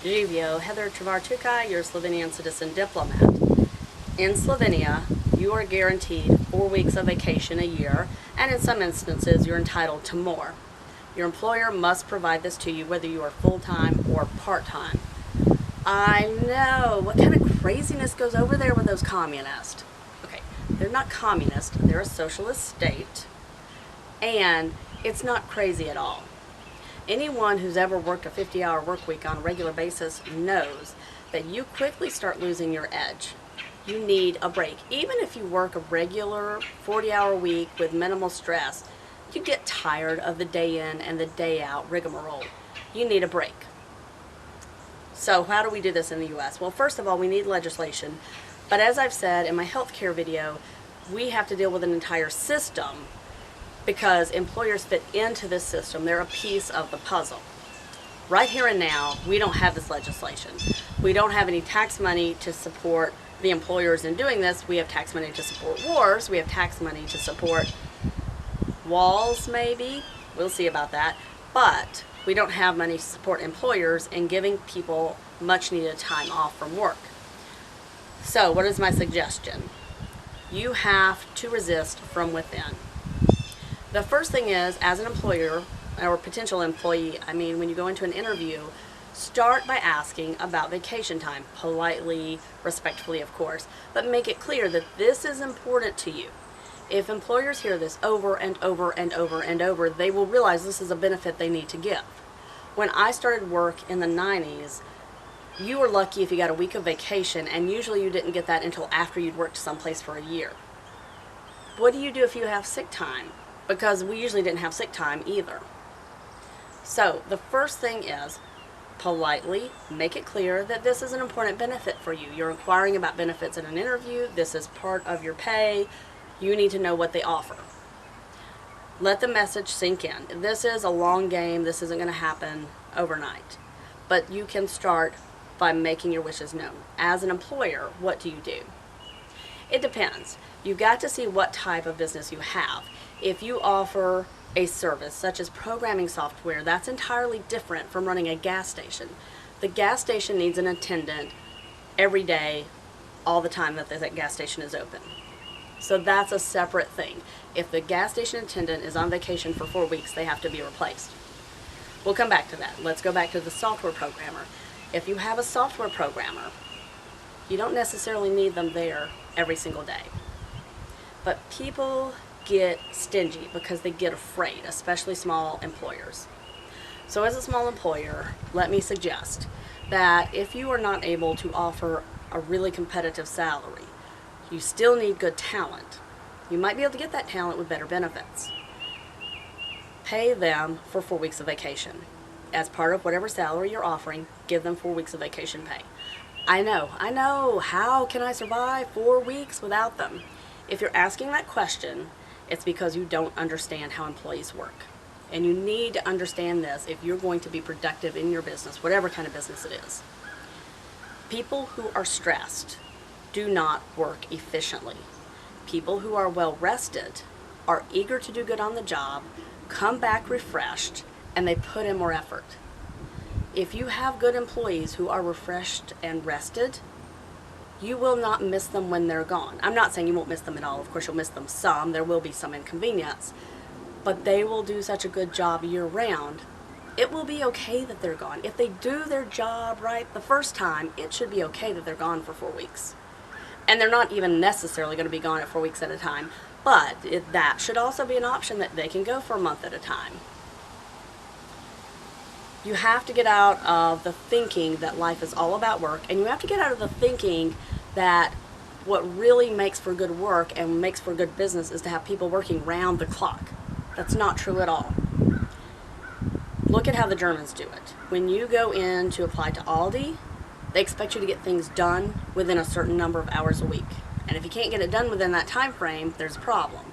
Živio, Heather Trevartukai, your Slovenian citizen diplomat. In Slovenia, you are guaranteed 4 weeks of vacation a year, and in some instances, you're entitled to more. Your employer must provide this to you whether you are full-time or part-time. I know, what kind of craziness goes over there with those communists? Okay, they're not communist, they're a socialist state, and it's not crazy at all. Anyone who's ever worked a 50-hour work week on a regular basis knows that you quickly start losing your edge. You need a break. Even if you work a regular 40-hour week with minimal stress, you get tired of the day in and the day out rigmarole. You need a break. So how do we do this in the U.S.? Well, first of all, we need legislation. But as I've said in my healthcare video, we have to deal with an entire system because employers fit into this system. They're a piece of the puzzle. Right here and now, we don't have this legislation. We don't have any tax money to support the employers in doing this. We have tax money to support wars. We have tax money to support walls, maybe. We'll see about that. But we don't have money to support employers in giving people much needed time off from work. So what is my suggestion? You have to resist from within. The first thing is, as an employer or potential employee, when you go into an interview, start by asking about vacation time, politely, respectfully, of course, but make it clear that this is important to you. If employers hear this over and over and over and over, they will realize this is a benefit they need to give. When I started work in the 90s, you were lucky if you got a week of vacation, and usually you didn't get that until after you'd worked someplace for a year. What do you do if you have sick time? Because we usually didn't have sick time either. So the first thing is, politely make it clear that this is an important benefit for you. You're inquiring about benefits in an interview. This is part of your pay. You need to know what they offer. Let the message sink in. This is a long game. This isn't going to happen overnight. But you can start by making your wishes known. As an employer, what do you do? It depends. You've got to see what type of business you have. If you offer a service such as programming software, that's entirely different from running a gas station. The gas station needs an attendant every day, all the time that the gas station is open. So that's a separate thing. If the gas station attendant is on vacation for 4 weeks, they have to be replaced. We'll come back to that. Let's go back to the software programmer. If you have a software programmer, you don't necessarily need them there every single day. But people get stingy because they get afraid, especially small employers. So as a small employer, let me suggest that if you are not able to offer a really competitive salary, you still need good talent. You might be able to get that talent with better benefits. Pay them for 4 weeks of vacation. As part of whatever salary you're offering, give them 4 weeks of vacation pay. I know, how can I survive 4 weeks without them? If you're asking that question, it's because you don't understand how employees work. And you need to understand this if you're going to be productive in your business, whatever kind of business it is. People who are stressed do not work efficiently. People who are well rested are eager to do good on the job, come back refreshed, and they put in more effort. If you have good employees who are refreshed and rested, you will not miss them when they're gone. I'm not saying you won't miss them at all. Of course, you'll miss them some. There will be some inconvenience. But they will do such a good job year-round, it will be okay that they're gone. If they do their job right the first time, it should be okay that they're gone for 4 weeks. And they're not even necessarily going to be gone at 4 weeks at a time. But that should also be an option that they can go for a month at a time. You have to get out of the thinking that life is all about work, and you have to get out of the thinking that what really makes for good work and makes for good business is to have people working round the clock. That's not true at all. Look at how the Germans do it. When you go in to apply to Aldi, they expect you to get things done within a certain number of hours a week. And if you can't get it done within that time frame, there's a problem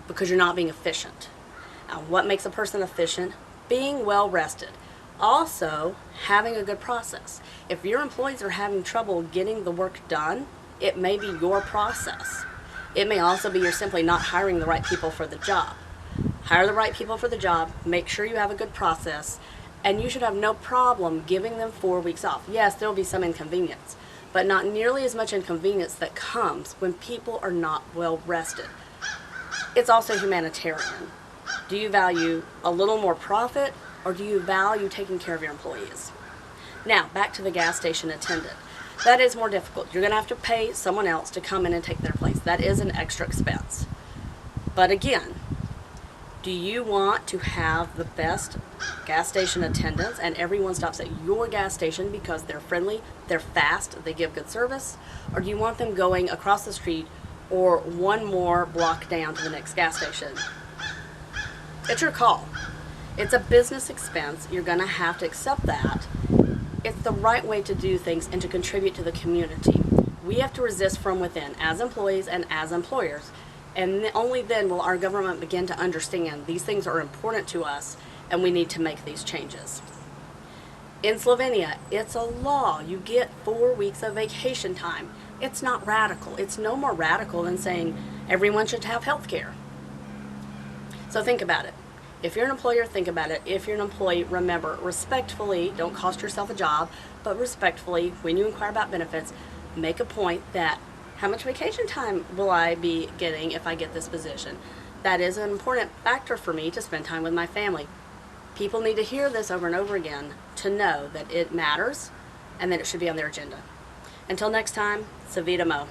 because you're not being efficient. Now, what makes a person efficient? Being well rested. Also, having a good process. If your employees are having trouble getting the work done, it may be your process. It may also be you're simply not hiring the right people for the job. Hire the right people for the job, make sure you have a good process, And you should have no problem giving them 4 weeks off. Yes, there will be some inconvenience, but not nearly as much inconvenience that comes when people are not well rested. It's also humanitarian. Do you value a little more profit, or do you value taking care of your employees? Now, back to the gas station attendant. That is more difficult. You're going to have to pay someone else to come in and take their place. That is an extra expense. But again, do you want to have the best gas station attendants and everyone stops at your gas station because they're friendly, they're fast, they give good service? Or do you want them going across the street or one more block down to the next gas station? It's your call. It's a business expense. You're going to have to accept that. It's the right way to do things and to contribute to the community. We have to resist from within as employees and as employers. And only then will our government begin to understand these things are important to us and we need to make these changes. In Slovenia, it's a law. You get 4 weeks of vacation time. It's not radical. It's no more radical than saying everyone should have health care. So think about it. If you're an employer, think about it. If you're an employee, remember, respectfully, don't cost yourself a job, but respectfully, when you inquire about benefits, make a point that how much vacation time will I be getting if I get this position? That is an important factor for me to spend time with my family. People need to hear this over and over again to know that it matters and that it should be on their agenda. Until next time, Savita Mo.